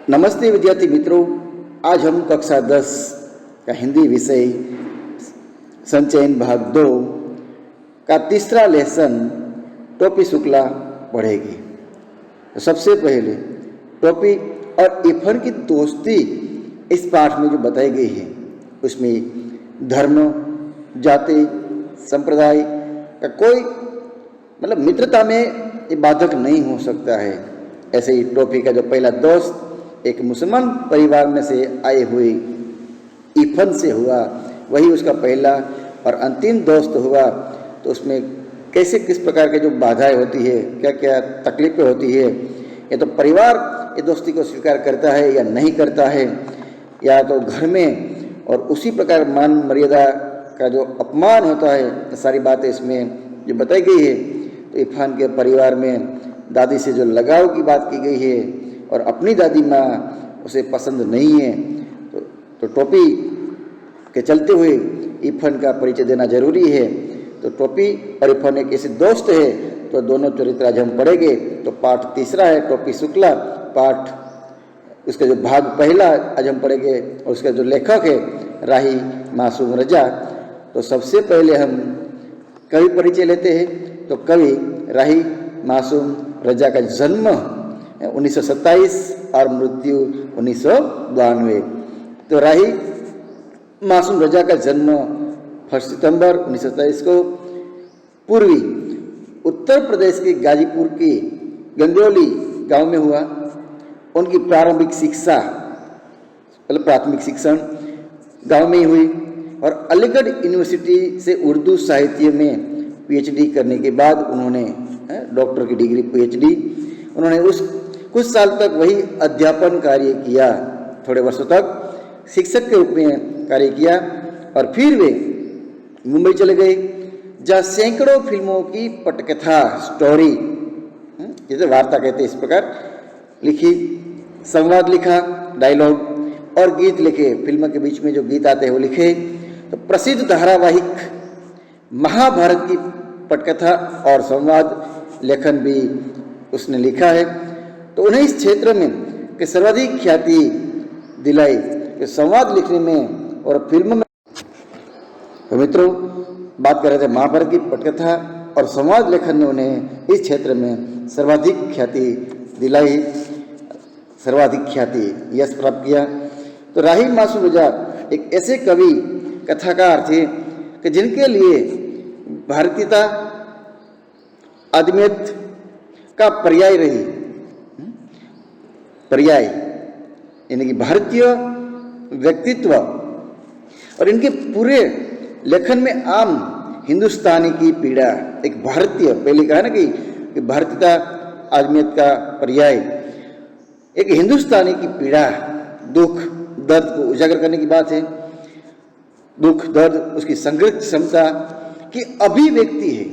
नमस्ते विद्यार्थी मित्रों, आज हम कक्षा 10 का हिंदी विषय संचयन भाग 2 का तीसरा लेसन टोपी शुक्ला पढ़ेगी। तो सबसे पहले टोपी और इरफान की दोस्ती इस पाठ में जो बताई गई है उसमें धर्म, जाति, संप्रदाय का कोई मित्रता में ये बाधक नहीं हो सकता है। ऐसे ही टोपी का जो पहला दोस्त एक मुसलमान परिवार में से आए हुए इरफान से हुआ, वही उसका पहला और अंतिम दोस्त हुआ। तो उसमें कैसे किस प्रकार के जो बाधाएं होती है, क्या क्या तकलीफें होती है, या तो परिवार ये दोस्ती को स्वीकार करता है या नहीं करता है, या तो घर में और उसी प्रकार मान मर्यादा का जो अपमान होता है, तो सारी बातें इसमें जो बताई गई है। तो इरफान के परिवार में दादी से जो लगाव की बात की गई है और अपनी दादी माँ उसे पसंद नहीं है, तो टोपी के चलते हुए इरफान का परिचय देना जरूरी है। तो टोपी और इरफान एक ऐसे दोस्त है, तो दोनों चरित्र आज हम पढ़ेंगे। तो पाठ तीसरा है टोपी शुक्ला, पाठ उसका जो भाग पहला आज हम पढ़ेंगे और उसका जो लेखक है राही मासूम रजा। तो सबसे पहले हम कवि परिचय लेते हैं। तो कवि राही मासूम रजा का जन्म 1927 और मृत्यु 1992। तो राही मासूम रजा का जन्म 1 सितंबर 1927 को पूर्वी उत्तर प्रदेश के गाजीपुर के गंगोली गांव में हुआ। उनकी प्रारंभिक शिक्षा प्राथमिक शिक्षण गांव में ही हुई और अलीगढ़ यूनिवर्सिटी से उर्दू साहित्य में पीएचडी करने के बाद उन्होंने डॉक्टर की डिग्री पीएचडी उन्होंने उस कुछ साल तक वही अध्यापन कार्य किया, थोड़े वर्षों तक शिक्षक के रूप में कार्य किया और फिर वे मुंबई चले गए, जहाँ सैकड़ों फिल्मों की पटकथा स्टोरी, जैसे वार्ता कहते हैं इस प्रकार लिखी, संवाद लिखा, डायलॉग और गीत लिखे। फिल्म के बीच में जो गीत आते हैं वो लिखे। तो प्रसिद्ध धारावाहिक महाभारत की पटकथा और संवाद लेखन भी उसने लिखा है। तो उन्हें इस क्षेत्र में कि सर्वाधिक ख्याति दिलाई कि संवाद लिखने में और फिल्म में। तो मित्रों, बात कर रहे थे महाभारत की पटकथा और संवाद लेखन में उन्हें इस क्षेत्र में सर्वाधिक ख्याति दिलाई, सर्वाधिक ख्याति यश प्राप्त किया। तो राही मासूम रजा एक ऐसे कवि कथाकार थे कि जिनके लिए भारतीयता आदमियत का पर्याय रही, पर्याय यानी कि भारतीय व्यक्तित्व, और इनके पूरे लेखन में आम हिंदुस्तानी की पीड़ा, एक भारतीय, पहले कहा ना कि भारतीयता आदमियत का पर्याय, एक हिंदुस्तानी की पीड़ा, दुख दर्द को उजागर करने की बात है। दुख दर्द उसकी संग्रह क्षमता की अभिव्यक्ति है,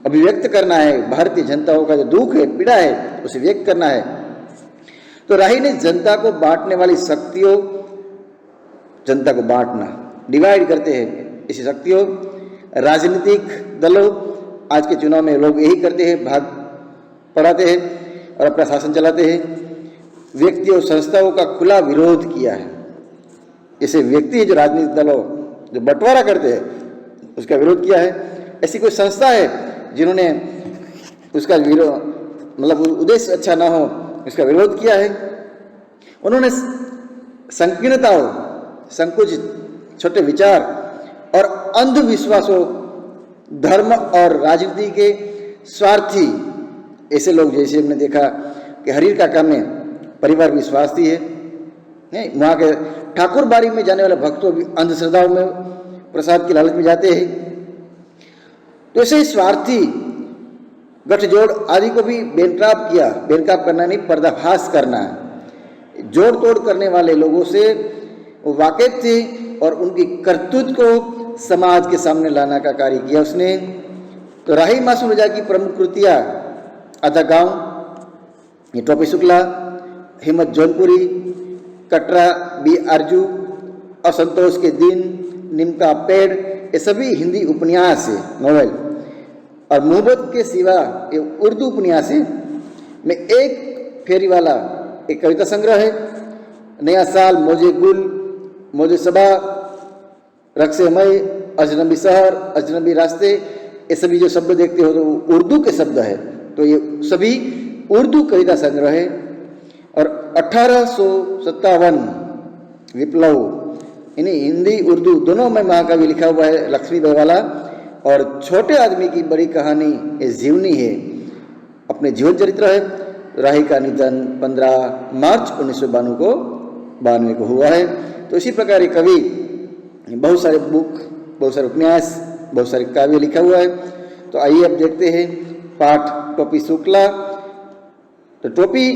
अभिव्यक्त करना है। भारतीय जनताओं का जो दुख है, पीड़ा है, उसे व्यक्त करना है। तो राही ने जनता को बांटने वाली शक्तियों, जनता को बांटना, डिवाइड करते हैं इसी शक्तियों, राजनीतिक दलों, आज के चुनाव में लोग यही करते हैं, भाग पढ़ाते हैं और अपना शासन चलाते हैं। व्यक्तियों संस्थाओं का खुला विरोध किया है। ऐसे व्यक्ति जो राजनीतिक दलों जो बंटवारा करते हैं उसका विरोध किया है। ऐसी कोई संस्था है जिन्होंने उसका विरोध उद्देश्य अच्छा ना हो इसका विरोध किया है। उन्होंने संकीर्णताओं, संकुचित छोटे विचार और अंधविश्वासों, धर्म और राजनीति के स्वार्थी ऐसे लोग, जैसे हमने देखा कि हरीर काका में परिवार विश्वास थी है, नहीं, वहाँ के ठाकुर बाड़ी में जाने वाले भक्तों भी अंधश्रद्धाओं में प्रसाद की लालच में जाते हैं। तो ऐसे ही स्वार्थी गठजोड़ आदि को भी बेनकाब किया। बेनकाब करना नहीं, पर्दाफाश करना, जोड़ तोड़ करने वाले लोगों से वो वाकिफ थे और उनकी करतूत को समाज के सामने लाना का कार्य किया उसने। तो राही मासूम रजा की प्रमुख कृतियाँ आधा गांव, ये टोपी शुक्ला, हिम्मत जौनपुरी, कटरा बी आरजू, असंतोष के दिन, नीम का पेड़, ये सभी हिंदी उपन्यास है, नॉवेल। और मोहब्बत के सिवा ये उर्दू उपन्यास है। में एक फेरी वाला एक कविता संग्रह है। नया साल, मौजे गुल, मौजे सबा, रक्से मई, अजनबी शहर, अजनबी रास्ते, ये सभी जो शब्द देखते हो तो उर्दू के शब्द है। तो ये सभी उर्दू कविता संग्रह है। और 1857 विप्लव, यानी हिंदी उर्दू दोनों में महाकवि लिखा हुआ है लक्ष्मीबाई वाला। और छोटे आदमी की बड़ी कहानी ये जीवनी है, अपने जीवन चरित्र है। राही का निधन 15 मार्च 1992 को हुआ है। तो इसी प्रकार ये कवि बहुत सारे बुक, बहुत सारे उपन्यास, बहुत सारे काव्य लिखा हुआ है। तो आइए अब देखते हैं पाठ टोपी शुक्ला। तो टोपी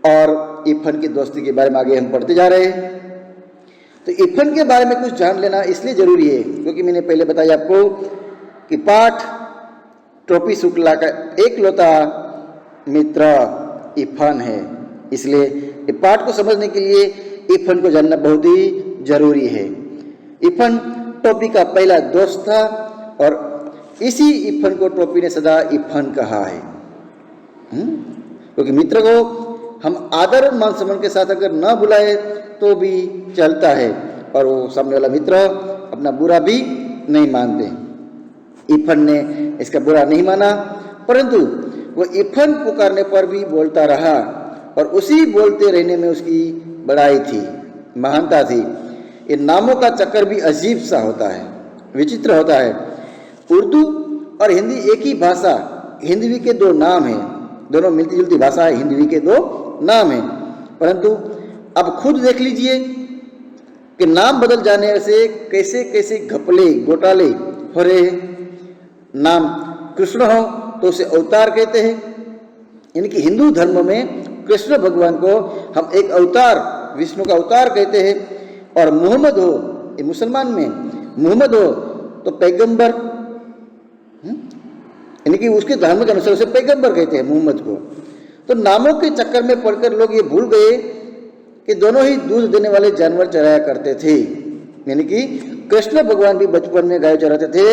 और इफन की दोस्ती के बारे में आगे हम पढ़ते जा रहे हैं। तो इफन के बारे में कुछ जान लेना इसलिए जरूरी है क्योंकि मैंने पहले बताया आपको कि पाठ टोपी शुक्ला का एकलौता मित्र इफन है। इसलिए ये पाठ को समझने के लिए इफन को जानना बहुत ही जरूरी है। इफन टोपी का पहला दोस्त था और इसी इफन को टोपी ने सदा इफन कहा है। क्योंकि मित्र को हम आदर मान सम्मान के साथ अगर न बुलाए तो भी चलता है और वो सामने वाला मित्र अपना बुरा भी नहीं मानते। इफन ने इसका बुरा नहीं माना, परंतु वो इफन पुकारने पर भी बोलता रहा और उसी बोलते रहने में उसकी बड़ाई थी, महानता थी। ये नामों का चक्कर भी अजीब सा होता है, विचित्र होता है। उर्दू और हिंदी एक ही भाषा, हिंदवी के दो नाम हैं, दोनों मिलती जुलती भाषा है, हिंदवी के दो नाम हैं। परंतु अब खुद देख लीजिए कि नाम बदल जाने से कैसे कैसे घपले घोटाले हो रहे हैं। नाम कृष्ण हो तो उसे अवतार कहते हैं, यानी कि हिंदू धर्म में कृष्ण भगवान को हम एक अवतार, विष्णु का अवतार कहते हैं। और मोहम्मद हो, ये मुसलमान में मोहम्मद हो तो पैगंबर, यानी कि उसके धर्म के अनुसार उसे पैगंबर कहते हैं मोहम्मद को। तो नामों के चक्कर में पड़कर लोग ये भूल गए कि दोनों ही दूध देने वाले जानवर चराया करते थे, यानी कि कृष्ण भगवान भी बचपन में गाय चराते थे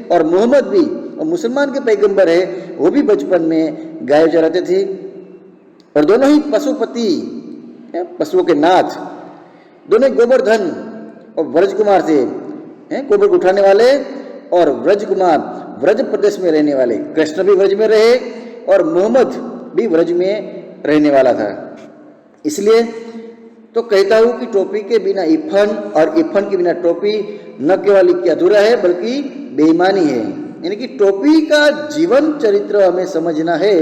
और मोहम्मद भी, और मुसलमान के पैगंबर है, वो भी बचपन में गाय चराते थे। और दोनों ही पशुपति, पशुओं के नाथ, दोनों गोवर्धन और व्रज कुमार थे, गोबर उठाने वाले और व्रज कुमार, व्रज प्रदेश में रहने वाले। कृष्ण भी व्रज में रहे और मोहम्मद भी व्रज में रहने वाला था। इसलिए तो कहता हूं कि टोपी के बिना इफन और इफन के बिना टोपी न केवल कि अधूरा है बल्कि बेईमानी है। यानी कि टोपी का जीवन चरित्र हमें समझना है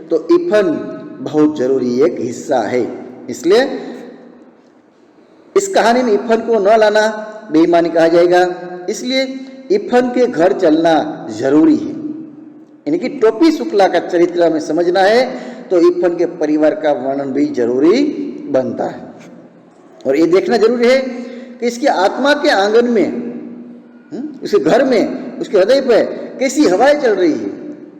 तो इफन बहुत जरूरी एक हिस्सा है। इसलिए इस कहानी में इफन को न लाना बेईमानी कहा जाएगा। इसलिए इफन के घर चलना जरूरी है। यानी कि टोपी शुक्ला का चरित्र हमें समझना है तो इफन के परिवार का वर्णन भी जरूरी बनता है। और ये देखना जरूरी है कि इसकी आत्मा के आंगन में, उसके घर में, उसके हृदय पर कैसी हवाएं चल रही है,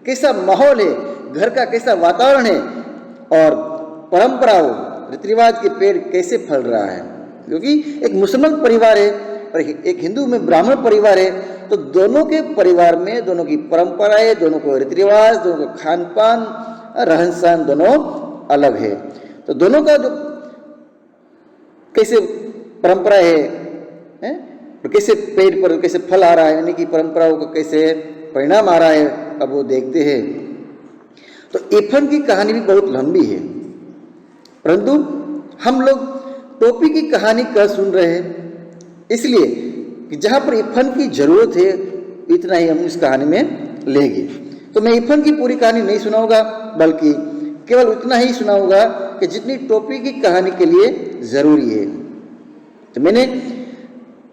कैसा माहौल है, घर का कैसा वातावरण है और परंपराओं रीति रिवाज के पेड़ कैसे फल रहा है। क्योंकि एक मुसलमान परिवार है और एक हिंदू में ब्राह्मण परिवार है, तो दोनों के परिवार में दोनों की परंपराएं, दोनों को रीति रिवाज, दोनों का खान पान, रहन सहन दोनों अलग है। तो दोनों का जो कैसे परंपरा है, और कैसे पेड़ पर कैसे फल आ रहा है, यानी कि परंपराओं का कैसे परिणाम आ रहा है, अब वो देखते हैं। तो इफन की कहानी भी बहुत लंबी है, परंतु हम लोग टोपी की कहानी कह सुन रहे हैं, इसलिए कि जहां पर इफन की जरूरत है इतना ही हम इस कहानी में लेंगे। तो मैं इफन की पूरी कहानी नहीं सुनाऊंगा, बल्कि केवल उतना ही सुनाऊंगा कि जितनी टोपी की कहानी के लिए जरूरी है। तो मैंने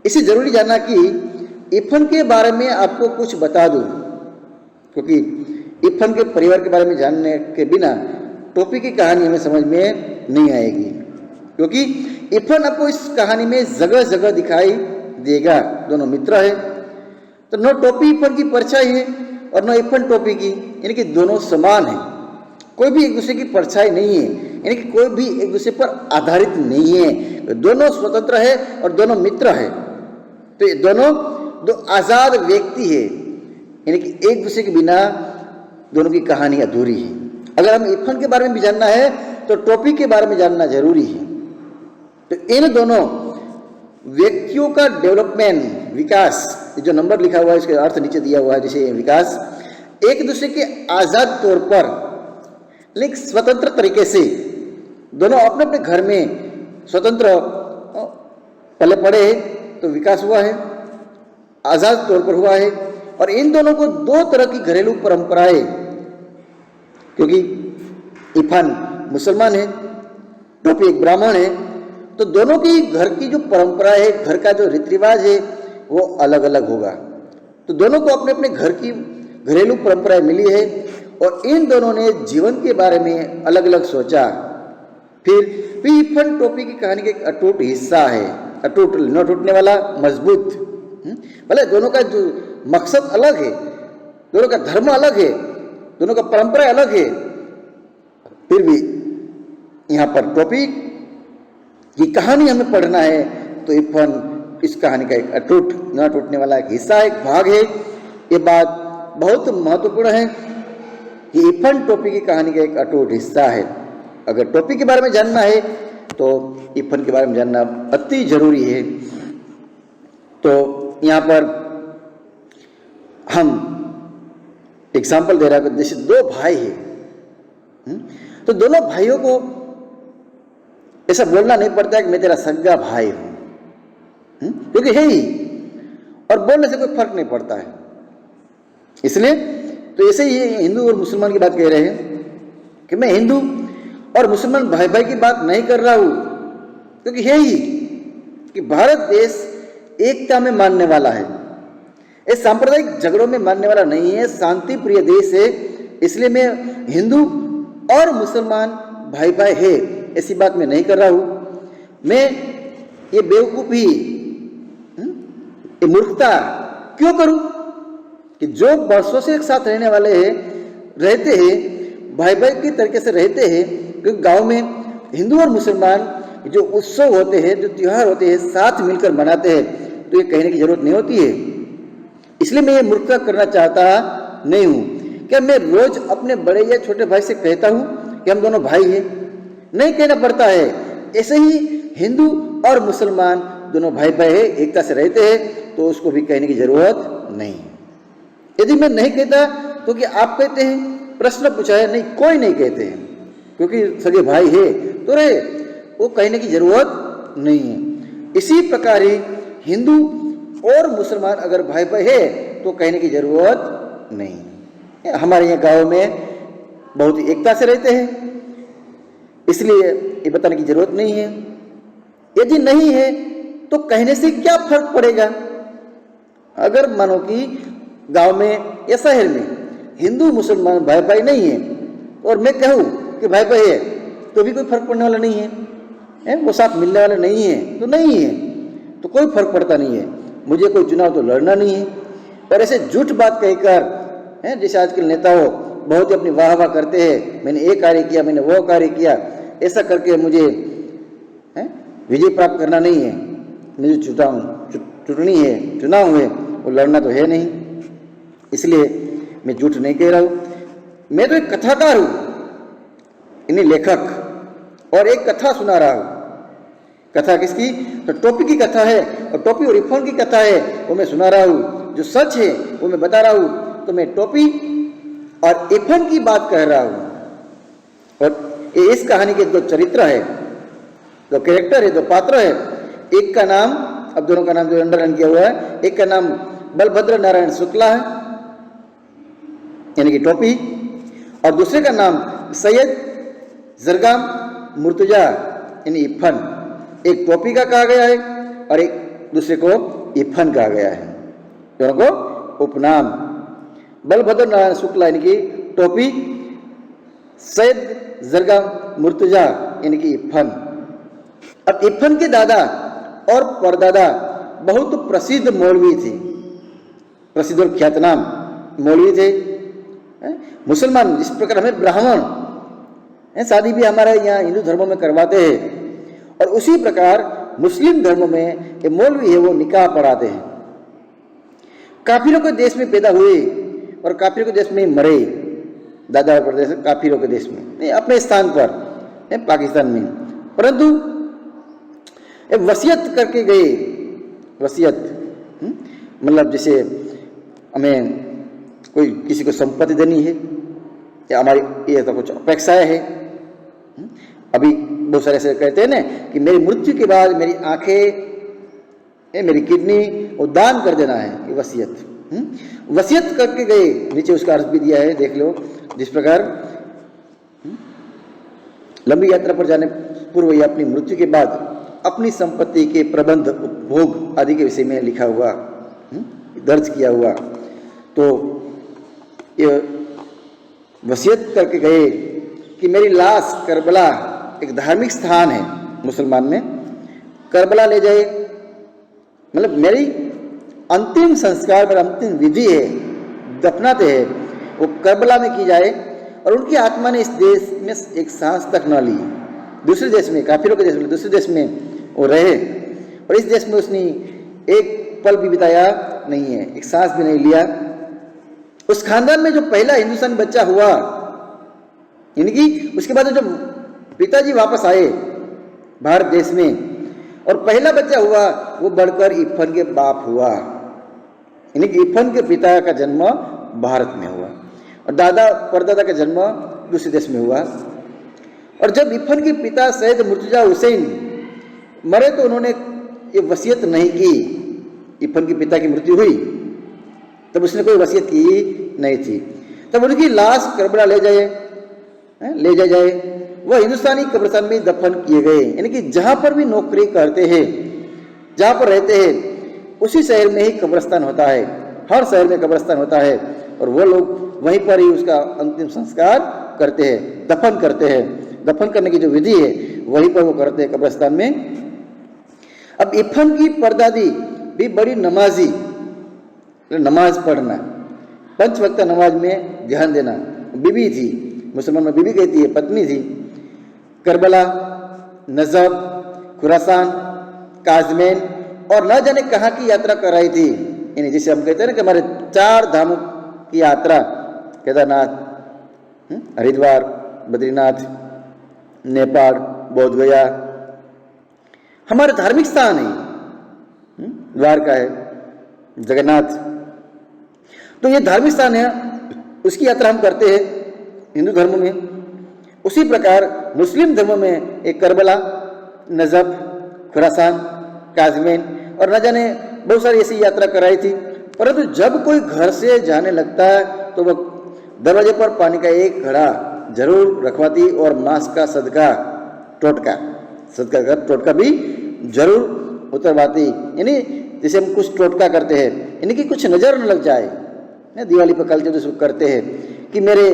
इसे जरूरी जाना कि इफन के बारे में आपको कुछ बता दूं, क्योंकि इफन के परिवार के बारे में जानने के बिना टोपी की कहानी हमें समझ में नहीं आएगी। क्योंकि इफन आपको इस कहानी में जगह जगह दिखाई देगा। दोनों मित्र है, तो न टोपी इफन की परछाई है और न इफन टोपी की, यानी कि दोनों समान है, कोई भी एक दूसरे की परछाई नहीं है, यानी कि कोई भी एक दूसरे पर आधारित नहीं है। दोनों स्वतंत्र है और दोनों मित्र है। तो ये दोनों दो आजाद व्यक्ति है, यानी कि एक दूसरे के बिना दोनों की कहानी अधूरी है। अगर हम इफन के बारे में भी जानना है तो टोपी के बारे में जानना जरूरी है। तो इन दोनों व्यक्तियों का डेवलपमेंट, विकास, जो नंबर लिखा हुआ है इसके अर्थ नीचे दिया हुआ है, जैसे विकास एक दूसरे के आजाद तौर पर लेकिन स्वतंत्र तरीके से दोनों अपने अपने घर में स्वतंत्र पले पड़े हैं, तो विकास हुआ है, आजाद तौर पर हुआ है। और इन दोनों को दो तरह की घरेलू परंपराएं, क्योंकि इरफान मुसलमान है, टोपी एक ब्राह्मण है, तो दोनों की घर की जो परंपरा है, घर का जो रीति रिवाज है वो अलग अलग होगा। तो दोनों को अपने अपने घर की घरेलू परंपराएं मिली है और इन दोनों ने जीवन के बारे में अलग अलग सोचा। फिर इरफान टोपी की कहानी का एक अटूट हिस्सा है, अटूट न टूटने वाला, मजबूत। भले दोनों का जो मकसद अलग है, दोनों का धर्म अलग है, दोनों का परंपरा अलग है, फिर भी यहाँ पर टोपी की कहानी हमें पढ़ना है तो इरफान इस कहानी का एक अटूट न टूटने वाला एक हिस्सा, एक भाग है। ये बात बहुत महत्वपूर्ण है कि इरफान टोपी की कहानी का एक अटूट हिस्सा है। अगर टोपी के बारे में जानना है तो इरफान के बारे में जानना अति जरूरी है। तो यहाँ पर हम एग्जाम्पल दे रहा है, जैसे दो भाई हैं, तो दोनों भाइयों को ऐसा बोलना नहीं पड़ता है कि मैं तेरा सगा भाई हूं, क्योंकि है ही, और बोलने से कोई फर्क नहीं पड़ता है। इसलिए तो ऐसे ही हिंदू और मुसलमान की बात कह रहे हैं कि मैं हिंदू और मुसलमान भाई भाई की बात नहीं कर रहा हूं, क्योंकि है ही कि भारत देश एकता में मानने वाला है, इस सांप्रदायिक झगड़ों में मानने वाला नहीं है, शांति प्रिय देश है। इसलिए मैं हिंदू और मुसलमान भाई भाई है ऐसी बात मैं नहीं कर रहा हूं। मैं ये बेवकूफी, ये मूर्खता क्यों करूं कि जो वर्षों से एक साथ रहने वाले हैं, रहते हैं, भाई भाई की तरीके से रहते हैं, क्योंकि गांव में हिंदू और मुसलमान जो उत्सव होते हैं, जो त्योहार होते हैं, साथ मिलकर मनाते हैं, तो ये कहने की जरूरत नहीं होती है। इसलिए मैं ये मूर्खता करना चाहता नहीं हूं। क्या मैं रोज अपने बड़े या छोटे भाई से कहता हूं कि हम दोनों भाई हैं? नहीं कहना पड़ता है। ऐसे ही हिंदू और मुसलमान दोनों भाई भाई है, एकता से रहते हैं, तो उसको भी कहने की जरूरत नहीं। यदि मैं नहीं कहता तो क्या आप कहते हैं? प्रश्न पूछा है, नहीं, कोई नहीं कहते हैं, क्योंकि सगे भाई है तो रहे, वो कहने की जरूरत नहीं है। इसी प्रकार ही हिंदू और मुसलमान अगर भाई भाई है तो कहने की जरूरत नहीं। हमारे यहाँ गांव में बहुत ही एकता से रहते हैं, इसलिए ये बताने की जरूरत नहीं है। यदि नहीं है तो कहने से क्या फर्क पड़ेगा? अगर मानो कि गांव में या शहर में हिंदू मुसलमान भाई भाई नहीं है और मैं कहूँ कि भाई भाई है, तो भी कोई फर्क पड़ने वाला नहीं है, वो साथ मिलने वाला नहीं है तो नहीं है, तो कोई फर्क पड़ता नहीं है। मुझे कोई चुनाव तो लड़ना नहीं है। और ऐसे झूठ बात कहकर, जैसे आजकल नेता हो बहुत ही अपनी वाह वाह करते हैं, मैंने ये कार्य किया, मैंने वो कार्य किया, ऐसा करके मुझे विजय प्राप्त करना नहीं है, मुझे चुटनी है, चुनाव है, वो लड़ना तो है नहीं। इसलिए मैं झूठ नहीं कह रहा हूँ। मैं तो एक कथाकार हूँ, इन्हीं लेखक, और एक कथा सुना रहा हूँ। कथा किसकी? तो टोपी की कथा है, और टोपी और इरफान की कथा है, वो मैं सुना रहा हूँ। जो सच है वो मैं बता रहा हूँ। तो मैं टोपी और इरफान की बात कह रहा हूँ। और इस कहानी के दो चरित्र है, दो कैरेक्टर है, दो पात्र है। एक का नाम, अब दोनों का नाम जो अंडरलाइन किया हुआ है, एक का नाम बलभद्र नारायण शुक्ला है, यानी कि टोपी, और दूसरे का नाम सैयद जरगाम मुर्तजा यानी इरफान। एक टोपी का कहा गया है और एक दूसरे को इरफान कहा गया है। दोनों को उपनाम बलभद्र नारायण शुक्ला यानी कि टोपी, सैयद जरगाम मुर्तजा यानी कि इरफान। अब इरफान के दादा और परदादा बहुत प्रसिद्ध मौलवी थे, प्रसिद्ध और ख्यातनाम मौलवी थे। मुसलमान जिस प्रकार हमें ब्राह्मण शादी भी हमारे यहाँ हिंदू धर्मों में करवाते हैं, और उसी प्रकार मुस्लिम धर्म में ये मौलवी है वो निकाह पढ़ाते हैं। काफिरों के देश में पैदा हुए और काफिरों के देश में मरे, दादा और परदेश काफिरों के देश में नहीं, अपने स्थान पर पाकिस्तान में। परंतु एक वसीयत करके गए, वसीयत मतलब जैसे हमें कोई किसी को संपत्ति देनी है या हमारी ये तो कुछ अपेक्षाएं है। अभी बहुत सारे ऐसे कहते हैं ना कि मेरी मृत्यु के बाद मेरी आंखें, मेरी किडनी वो दान कर देना है, ये वसीयत। वसीयत करके गए, नीचे उसका अर्थ भी दिया है, देख लो। जिस प्रकार लंबी यात्रा पर जाने पूर्व या अपनी मृत्यु के बाद अपनी संपत्ति के प्रबंध, उपभोग आदि के विषय में लिखा हुआ, दर्ज किया हुआ। तो ये वसीयत करके गए कि मेरी लाश करबला, एक धार्मिक स्थान है मुसलमान में, करबला ले जाए, मतलब मेरी अंतिम संस्कार, मेरा अंतिम विधि है, दफनाते हैं, वो करबला में की जाए। और उनकी आत्मा ने इस देश में एक सांस तक न ली, दूसरे देश में, काफिरों के देश में, दूसरे देश में वो रहे, और इस देश में उसने एक पल भी बिताया नहीं है, एक सांस भी नहीं लिया। उस खानदान में जो पहला हिंदुस्तानी बच्चा हुआ, यानी उसके बाद जो पिताजी वापस आए भारत देश में और पहला बच्चा हुआ, वो बढ़कर इरफान के बाप हुआ, यानी कि इरफान के पिता का जन्म भारत में हुआ और दादा परदादा का जन्म दूसरे देश में हुआ। और जब इरफान के पिता सैयद मुर्तजा हुसैन मरे तो उन्होंने ये वसीयत नहीं की। इरफान के पिता की मृत्यु हुई तब उसने कोई वसीयत की नहीं थी। तब उनकी लाश करबला ले जाए, वह हिंदुस्तानी कब्रिस्तान में दफन किए गए, यानी कि जहां पर भी नौकरी करते हैं, जहां पर रहते हैं, उसी शहर में ही कब्रिस्तान होता है, हर शहर में कब्रिस्तान होता है, और वो लोग वहीं पर ही उसका अंतिम संस्कार करते हैं, दफन करते हैं। दफन करने की जो विधि है वहीं पर वो करते हैं कब्रिस्तान में। अब इरफान की परदादी भी बड़ी नमाजी, नमाज पढ़ना, पंच वक्त नमाज में ध्यान देना, बीबी थी, मुसलमान में बीबी कहती है, पत्नी थी। करबला, नजब, खुरासान, काजमेन और न जाने कहाँ की यात्रा कराई थी, यानी जिसे हम कहते हैं ना कि हमारे 4 धामों की यात्रा, केदारनाथ, हरिद्वार, बद्रीनाथ, नेपाल, बोध गया, हमारे धार्मिक स्थान है, द्वारका है, जगन्नाथ, तो ये धार्मिक स्थान है, उसकी यात्रा हम करते हैं हिंदू धर्म में। उसी प्रकार मुस्लिम धर्म में एक करबला, नजब, खुरासान, काजमेन और न जाने बहुत सारी ऐसी यात्रा कराई थी। परंतु जब कोई घर से जाने लगता है तो वह दरवाजे पर पानी का एक घड़ा जरूर रखवाती और मांस का सदका टोटका भी जरूर उतरवाती, यानी जैसे हम कुछ टोटका करते हैं, यानी कि कुछ नजर न लग जाए। दिवाली पर कल्चर जो करते हैं कि मेरे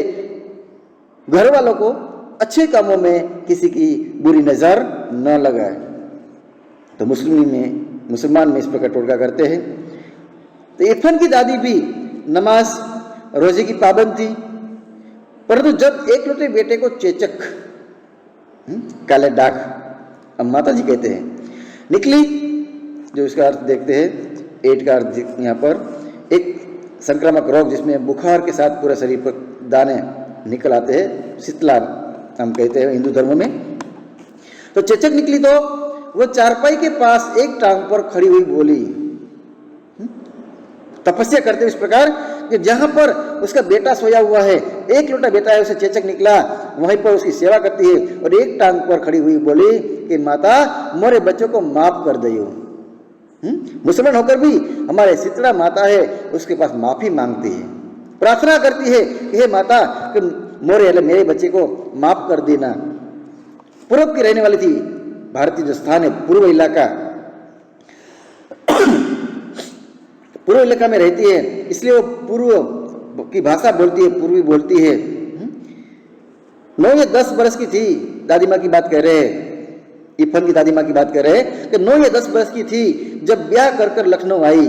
घर वालों को अच्छे कामों में किसी की बुरी नजर न लगाए, तो मुसलमान में इस प्रकार टोटका करते हैं। तो इरफान की दादी भी नमाज रोजे की पाबंद थी, परंतु जब एक लौटे बेटे को चेचक, काले डाक, अब माता जी कहते हैं, निकली, जो इसका अर्थ देखते हैं, एट का अर्थ यहाँ पर, एक संक्रामक रोग जिसमें बुखार के साथ पूरे शरीर पर दाने निकल आते हैं, शीतला हम कहते हैं हिंदू धर्म में। तो चेचक निकली तो वो चारपाई के पास एक टांग पर खड़ी हुई बोली, तपस्या करते हुए इस प्रकार कि जहां पर उसका बेटा सोया हुआ है, एक लोटा बेटा है, उसे चेचक निकला, वहीं पर उसकी सेवा करती है और एक टांग पर खड़ी हुई बोली कि माता मोरे बच्चों को माफ कर दो। मुसलमान होकर भी हमारे शीतला माता है, उसके पास माफी मांगती है, प्रार्थना करती है कि हे माता कि मेरे बच्चे को माफ कर देना। पूर्व की रहने वाली थी, भारतीय जो स्थान है पूर्व इलाका, पूर्व इलाका में रहती है, इसलिए वो पूर्व की भाषा बोलती है, पूर्वी बोलती है। 9 या 10 बरस की थी, दादी माँ की बात कर रहे हैं, इरफान की दादी माँ की बात कर रहे हैं कि 9 या 10 बरस की थी जब ब्याह कर लखनऊ आई।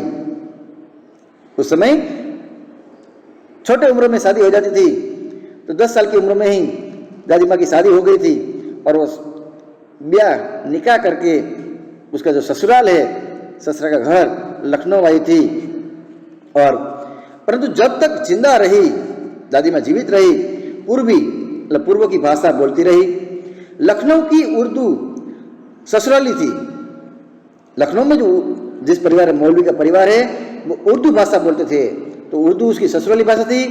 उस समय छोटे उम्र में शादी हो जाती थी, तो 10 साल की उम्र में ही दादी माँ की शादी हो गई थी और वो ब्याह निकाह करके उसका जो ससुराल है, ससुरा का घर लखनऊ आई थी। और परंतु जब तक जिंदा रही, दादी माँ जीवित रही, पूर्व की भाषा बोलती रही। लखनऊ की उर्दू ससुराली थी। लखनऊ में जो जिस परिवार मौलवी का परिवार है वो उर्दू भाषा बोलते थे, तो उर्दू उसकी ससुराली भाषा थी,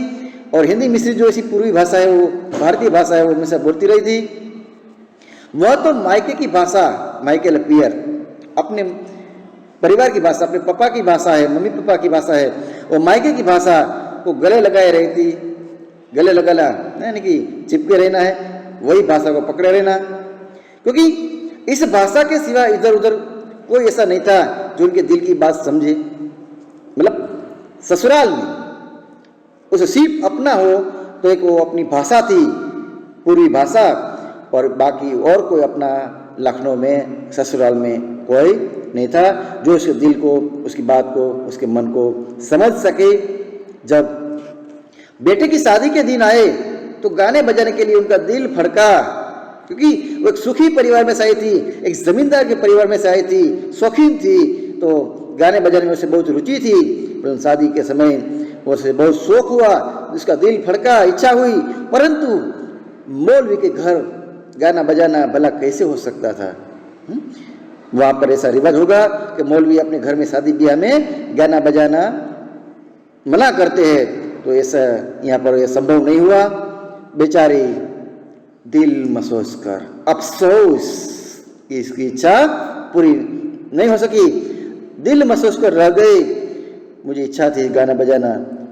और हिंदी मिश्रित जो ऐसी पूर्वी भाषा है वो भारतीय भाषा है, वो हमेशा बोलती रही थी। वह तो मायके की भाषा, मायके लपियर अपने परिवार की भाषा, अपने पापा की भाषा है, मम्मी पापा की भाषा है, और मायके की भाषा को गले लगाए रही थी। गले लगाना यानी कि चिपके रहना है, वही भाषा को पकड़े रहना, क्योंकि इस भाषा के सिवा इधर उधर कोई ऐसा नहीं था जो उनके दिल की बात समझे। मतलब ससुराल में उसे सिर्फ अपना हो तो एक वो अपनी भाषा थी, पूर्वी भाषा, और बाकी और कोई अपना लखनऊ में ससुराल में कोई नहीं था जो उसके दिल को, उसकी बात को, उसके मन को समझ सके। जब बेटे की शादी के दिन आए तो गाने बजाने के लिए उनका दिल फड़का, क्योंकि वो एक सुखी परिवार में से आई थी, एक जमींदार के परिवार में से आई थी, शौकीन थी, तो गाने बजाने में उसे बहुत रुचि थी। परंतु शादी के समय उसे बहुत शौक हुआ, उसका दिल फड़का, इच्छा हुई, परंतु मौलवी के घर गाना बजाना भला कैसे हो सकता था? वहाँ पर ऐसा रिवाज होगा कि मौलवी अपने घर में शादी ब्याह में गाना बजाना मना करते हैं, तो ऐसा यहाँ पर यह संभव नहीं हुआ। बेचारी दिल महसूस कर अफसोस कि इसकी इच्छा पूरी नहीं हो सकी, दिल महसूस कर रह गई। मुझे इच्छा थी गाना बजाना,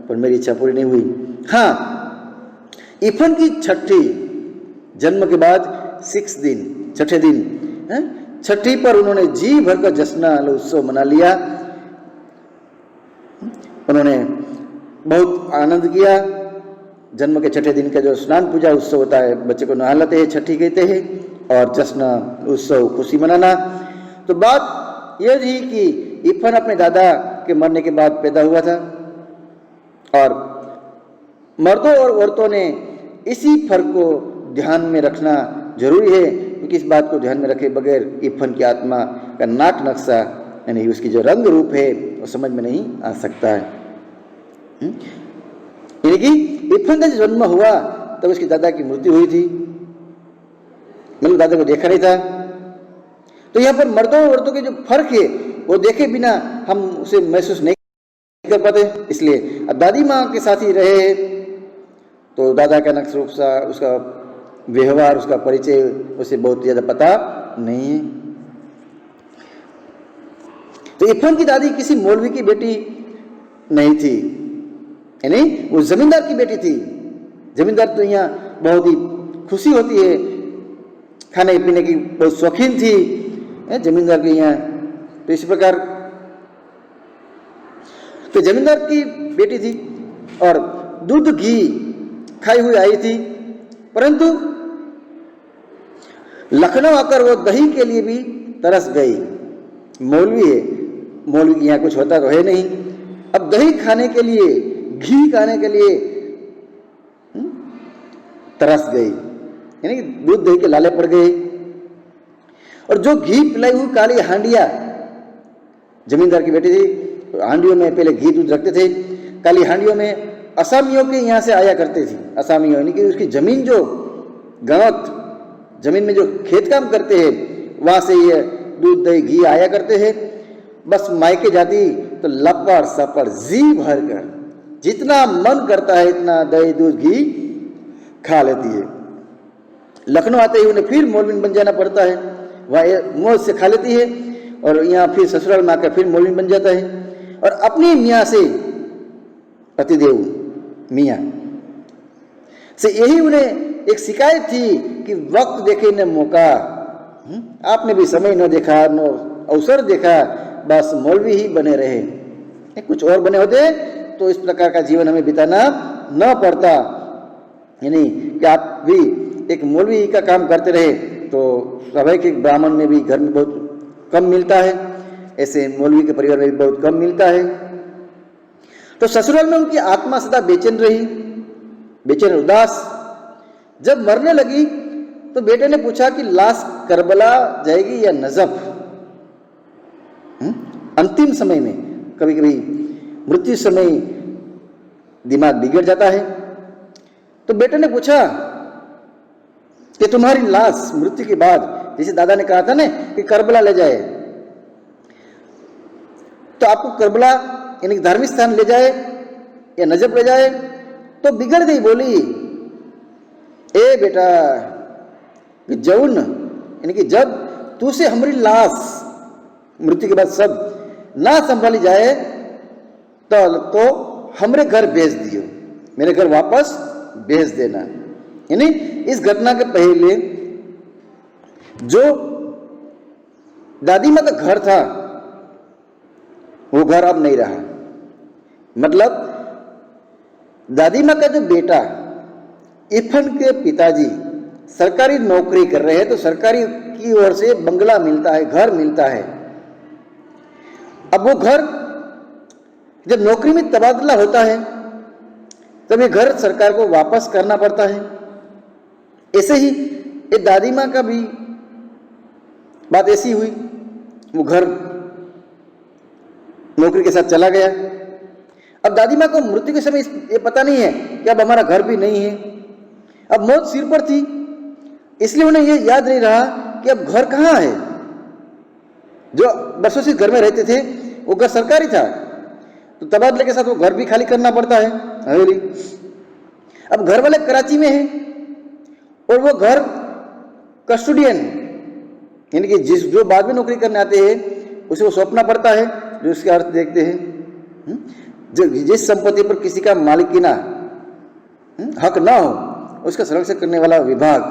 पर मेरी इच्छा पूरी नहीं हुई। हाँ, इफन की छठी जन्म के बाद 6 दिन, छठे दिन छठी पर उन्होंने जी भर का जश्न उत्सव मना लिया। उन्होंने बहुत आनंद किया। जन्म के छठे दिन का जो स्नान पूजा उत्सव होता है, बच्चे को नहलाते हैं, छठी कहते हैं, और जश्न उत्सव खुशी मनाना। तो बात यह थी कि इफन अपने दादा के मरने के बाद पैदा हुआ था, और मर्दों और औरतों ने इसी फर्क को ध्यान में रखना जरूरी है, क्योंकि इस बात को ध्यान में रखे बगैर इफन की आत्मा का नाक नक्शा यानी उसकी जो रंग रूप है वो समझ में नहीं आ सकता है। यानी कि इफन का जन्म हुआ तब उसकी दादा की मृत्यु हुई थी, मतलब दादा को देखा नहीं था। तो यहाँ पर मर्दों और औरतों के जो फर्क है वो देखे बिना हम उसे महसूस नहीं कर पाते। इसलिए अब दादी माँ के साथ ही रहे तो दादा का नक्श रूप सा, उसका व्यवहार, उसका परिचय उसे बहुत ज़्यादा पता नहीं है। तो इफन की दादी किसी मौलवी की बेटी नहीं थी, यानी वो जमींदार की बेटी थी। जमींदार तो यहाँ बहुत ही खुशी होती है, खाने पीने की बहुत शौकीन थी जमींदार के यहाँ। तो इसी प्रकार तो जमींदार की बेटी थी और दूध घी खाई हुई आई थी, परंतु लखनऊ आकर वो दही के लिए भी तरस गई। मौलवी है, मौलवी के यहाँ कुछ होता तो है नहीं, अब दही खाने के लिए, घी खाने के लिए तरस गई, यानी दूध दही के लाले पड़ गए। और जो घी पिलाई हुई काली हांडिया, जमींदार की बेटी थी, तो हांडियों में पहले घी दूध रखते थे। काली हांडियों में असामियों के यहाँ से आया करते थे। असामियों यानी कि उसकी जमीन जो गांव जमीन में जो खेत काम करते हैं वहां से ये दूध दही घी आया करते हैं। बस मायके जाती तो लपड़ सपड़ जी भर कर जितना मन करता है इतना दही दूध घी खा लेती है। लखनऊ आते ही उन्हें फिर मौलवी बन जाना पड़ता है, वहाँ मौज से खा लेती है, और यहाँ फिर ससुराल में आकर फिर मौलवी बन जाता है। और अपनी मियाँ से, पतिदेव मियाँ से यही उन्हें एक शिकायत थी कि वक्त देखे न मौका, आपने भी समय न देखा न अवसर देखा, बस मौलवी ही बने रहे। कुछ और बने होते तो इस प्रकार का जीवन हमें बिताना न पड़ता। यानी कि आप भी एक मौलवी का काम करते रहे तो स्वाभाविक ब्राह्मण में भी घर में बहुत कम मिलता है, ऐसे मौलवी के परिवार में भी बहुत कम मिलता है। तो ससुराल में उनकी आत्मा सदा बेचैन रही, बेचैन उदास। जब मरने लगी तो बेटे ने पूछा कि लाश करबला जाएगी या नजफ। अंतिम समय में कभी कभी मृत्यु समय दिमाग बिगड़ जाता है। तो बेटे ने पूछा कि तुम्हारी लाश मृत्यु के बाद, जैसे दादा ने कहा था ना कि करबला ले जाए, तो आपको करबला यानी धार्मिक स्थान ले जाए या नजब ले जाए, तो बिगड़ गई, बोली ए बेटा जौन, यानी कि जब तुझसे हमारी लाश मृत्यु के बाद सब ना संभाली जाए तो हमरे घर भेज दियो, मेरे घर वापस भेज देना। यानी इस घटना के पहले जो दादी माँ का घर था वो घर अब नहीं रहा। मतलब दादी माँ का जो बेटा इरफान के पिताजी सरकारी नौकरी कर रहे हैं, तो सरकारी की ओर से बंगला मिलता है, घर मिलता है। अब वो घर जब नौकरी में तबादला होता है तब ये घर सरकार को वापस करना पड़ता है। ऐसे ही ये दादी माँ का भी बात ऐसी हुई, वो घर नौकरी के साथ चला गया। अब दादी माँ को मृत्यु के समय ये पता नहीं है कि अब हमारा घर भी नहीं है, अब मौत सिर पर थी, इसलिए उन्हें ये याद नहीं रहा कि अब घर कहाँ है। जो बरसों से घर में रहते थे वो घर सरकारी था, तो तबादले के साथ वो घर भी खाली करना पड़ता है हवेली। अब घर वाले कराची में हैं और वो घर कस्टोडियन, यानी कि जो बाद में नौकरी करने आते हैं उसे वो सौंपना पड़ता है, जो उसके अर्थ देखते हैं। जो जिस संपत्ति पर किसी का मालिकाना हक ना हो उसका संरक्षण करने वाला विभाग,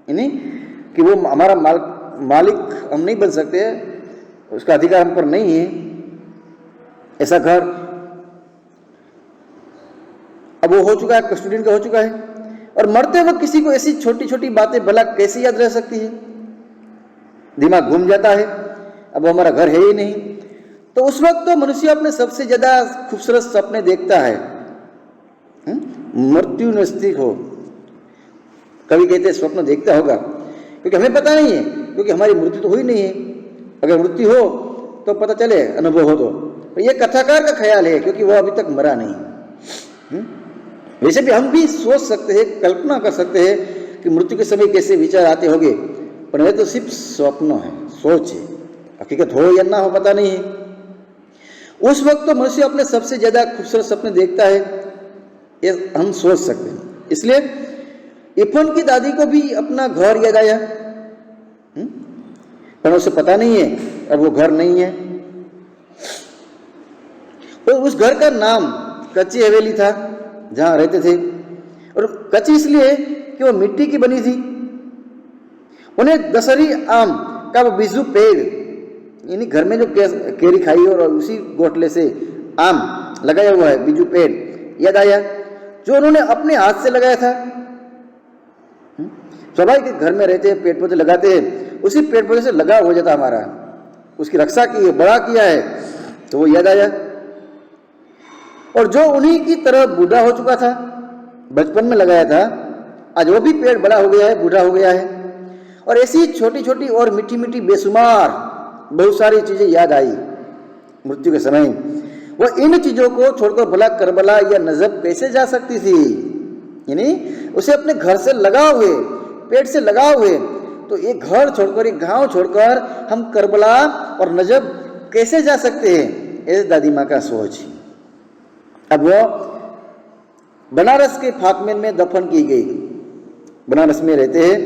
यानी कि वो हमारा मालिक हम नहीं बन सकते, उसका अधिकार हम पर नहीं है, ऐसा घर अब वो हो चुका है, कस्टोडियन का हो चुका है। और मरते वक्त किसी को ऐसी छोटी छोटी बातें भला कैसे याद रह सकती है, दिमाग घूम जाता है, अब हमारा घर है ही नहीं। तो उस वक्त तो मनुष्य अपने सबसे ज्यादा खूबसूरत सपने देखता है, मृत्यु नजदीक हो। कभी कहते हैं स्वप्न देखता होगा, क्योंकि हमें पता नहीं है, क्योंकि हमारी मृत्यु तो हुई नहीं है। अगर मृत्यु हो तो पता चले, अनुभव हो तो ये कथाकार का ख्याल है, क्योंकि वह अभी तक मरा नहीं। वैसे भी हम भी सोच सकते हैं, कल्पना कर सकते हैं कि मृत्यु के समय कैसे विचार आते होंगे, पर यह तो सिर्फ स्वप्न है, सोच है, हकीकत हो या ना हो पता नहीं है। उस वक्त तो मनुष्य अपने सबसे ज्यादा खूबसूरत सपने देखता है, ये हम सोच सकते हैं। इसलिए इरफान की दादी को भी अपना घर याद आया, पर उसे पता नहीं है अब वो घर नहीं है। और उस घर का नाम कच्ची हवेली था जहां रहते थे, और कच्ची इसलिए कि वो मिट्टी की बनी थी। उन्हें दशहरी आम का वो बिजू पेड़, यानी घर में जो केरी खाई और उसी गोटले से आम लगाया हुआ है बिजू पेड़, याद आया, जो उन्होंने अपने हाथ से लगाया था। स्वाभाविक के घर में रहते हैं, पेड़ पौधे लगाते हैं, उसी पेड़ पौधे से लगा हो जाता हमारा, उसकी रक्षा की है, बड़ा किया है, तो वो याद आया। और जो उन्हीं की तरह बूढ़ा हो चुका था, बचपन में लगाया था, आज वो भी पेड़ बड़ा हो गया है, बूढ़ा हो गया है। और ऐसी छोटी छोटी और मीठी मीठी बेशुमार बहुत सारी चीजें याद आई मृत्यु के समय। वह इन चीजों को छोड़कर भला करबला या नजब कैसे जा सकती थी, यानी उसे अपने घर से लगा हुए, पेट से लगा हुए, तो एक घर छोड़कर, एक गांव छोड़कर हम करबला और नजब कैसे जा सकते हैं, ऐसे दादी माँ का सोच। अब वो बनारस के फाकमेन में दफन की गई, बनारस में रहते हैं,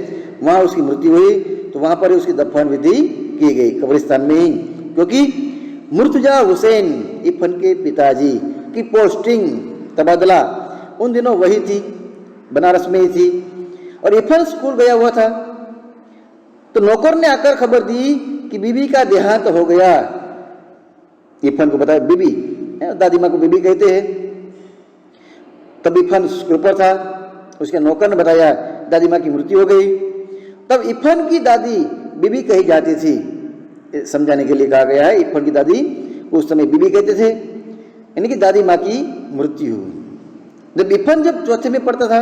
वहां उसकी मृत्यु हुई, तो वहां पर उसकी दफन विधि की गई कब्रिस्तान में ही, क्योंकि मुर्तजा हुसैन इरफान के पिताजी की पोस्टिंग तबादला उन दिनों वही थी, बनारस में ही थी। और इरफान स्कूल गया हुआ था, तो नौकर ने आकर खबर दी कि बीबी का देहांत हो गया। इरफान को बताया, बीबी, दादी माँ को बीबी कहते हैं। तब इरफान स्कूल पर था, उसके नौकर ने बताया दादी माँ की मृत्यु हो गई। तब इरफान की दादी बीबी कही जाती थी, समझाने के लिए कहा गया है, इरफान की दादी उस समय बीबी कहते थे, यानी कि दादी माँ की मृत्यु हुई। जब इरफान जब चौथे में पढ़ता था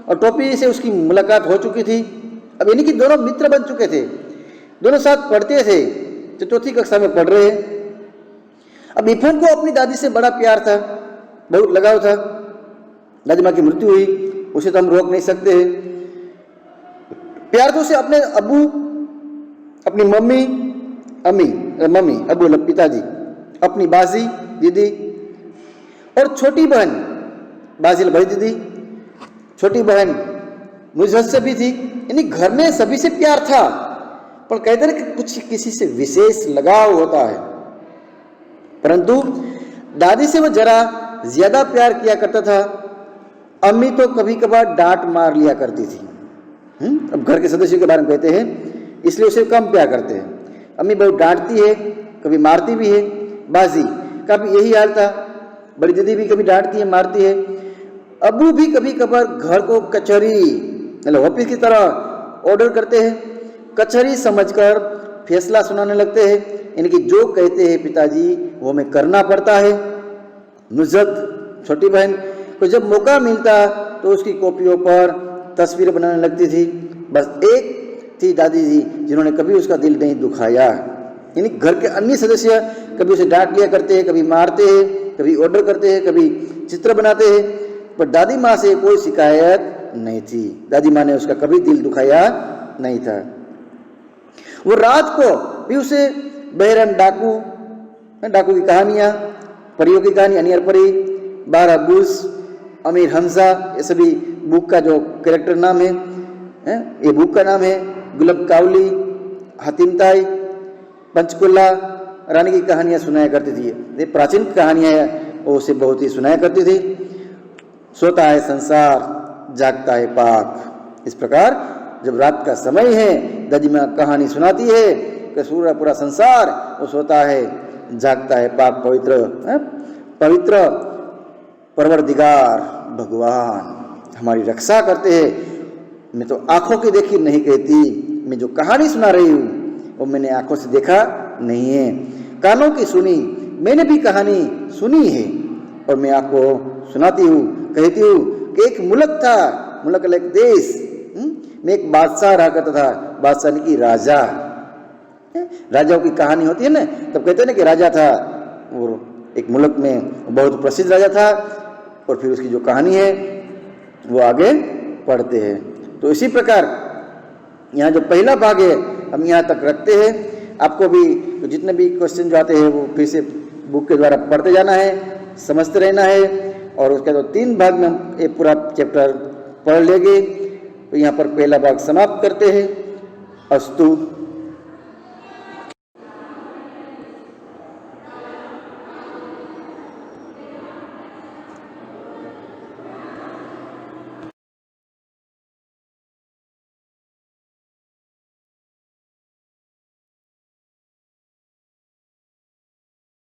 और टोपी से उसकी मुलाकात हो चुकी थी, अब यानी कि दोनों मित्र बन चुके थे, दोनों साथ पढ़ते थे, तो चौथी कक्षा में पढ़ रहे हैं। अब इरफान को अपनी दादी से बड़ा प्यार था, बहुत लगाव था। दादी माँ की मृत्यु हुई, उसे तो हम रोक नहीं सकते हैं, प्यार तो उसे अपने अबू, अपनी मम्मी, मम्मी अबू मतलब पिताजी, अपनी बाजी दीदी और छोटी बहन बाजिल बड़ी दीदी, छोटी बहन मुझसे से भी थी, यानी घर में सभी से प्यार था। पर कहते हैं कि कुछ किसी से विशेष लगाव होता है, परंतु दादी से वो जरा ज्यादा प्यार किया करता था। अम्मी तो कभी कभार डांट मार लिया करती थी। अब घर के सदस्यों के बारे में कहते हैं, इसलिए उसे कम प्यार करते हैं। अम्मी बहुत डांटती है, कभी मारती भी है। बाजी का भी यही हाल था, बड़ी दीदी भी कभी डांटती है, मारती है। अबू भी कभी कभार घर को कचहरी मतलब ऑफिस की तरह ऑर्डर करते हैं, कचहरी समझकर फैसला सुनाने लगते हैं, यानी कि जो कहते हैं पिताजी वो हमें करना पड़ता है। नुज़त छोटी बहन को जब मौका मिलता तो उसकी कॉपियों पर तस्वीरें बनाने लगती थी। बस एक थी दादी जी जिन्होंने कभी उसका दिल नहीं दुखाया, यानी घर के अन्य सदस्य कभी उसे डांट लिया करते हैं, कभी मारते हैं, कभी ऑर्डर करते हैं, कभी चित्र बनाते हैं, पर दादी माँ से कोई शिकायत नहीं थी। दादी माँ ने उसका कभी दिल दुखाया नहीं था। वो रात को भी उसे बहरम डाकू की कहानियाँ, परियों की कहानी, अनियर परी, 12 बुश, अमीर हमजा, ये सभी बुक का जो कैरेक्टर नाम है, ये बुक का नाम है। गुलब कावली, हतीम ताई, पंचकुला रानी की कहानियाँ सुनाया करती थी। ये प्राचीन कहानियाँ हैं, वो उसे बहुत ही सुनाया करती थी। सोता है संसार, जागता है पाक। इस प्रकार जब रात का समय है, दादी माँ कहानी सुनाती है कि पूरा संसार वो सोता है, जागता है पाक, पवित्र परवरदिगार भगवान हमारी रक्षा करते हैं। मैं तो आंखों की देखी नहीं कहती, मैं जो कहानी सुना रही हूँ वो मैंने आंखों से देखा नहीं है, कानों की सुनी, मैंने भी कहानी सुनी है और मैं आपको सुनाती हूँ, कहती हूँ कि एक मुल्क था, मुल्क एक देश में एक बादशाह रहा करता था। बादशाह ने की राजा, राजाओं की कहानी होती है ना, तब कहते हैं ना कि राजा था और एक मुल्क में बहुत प्रसिद्ध राजा था, और फिर उसकी जो कहानी है वो आगे पढ़ते हैं। तो इसी प्रकार यहाँ जो पहला भाग है हम यहाँ तक रखते हैं। आपको भी तो जितने भी क्वेश्चन जो आते हैं वो फिर से बुक के द्वारा पढ़ते जाना है, समझते रहना है, और उसके तो 3 भाग में हम ये पूरा चैप्टर पढ़ लेंगे। तो यहाँ पर पहला भाग समाप्त करते हैं। अस्तु।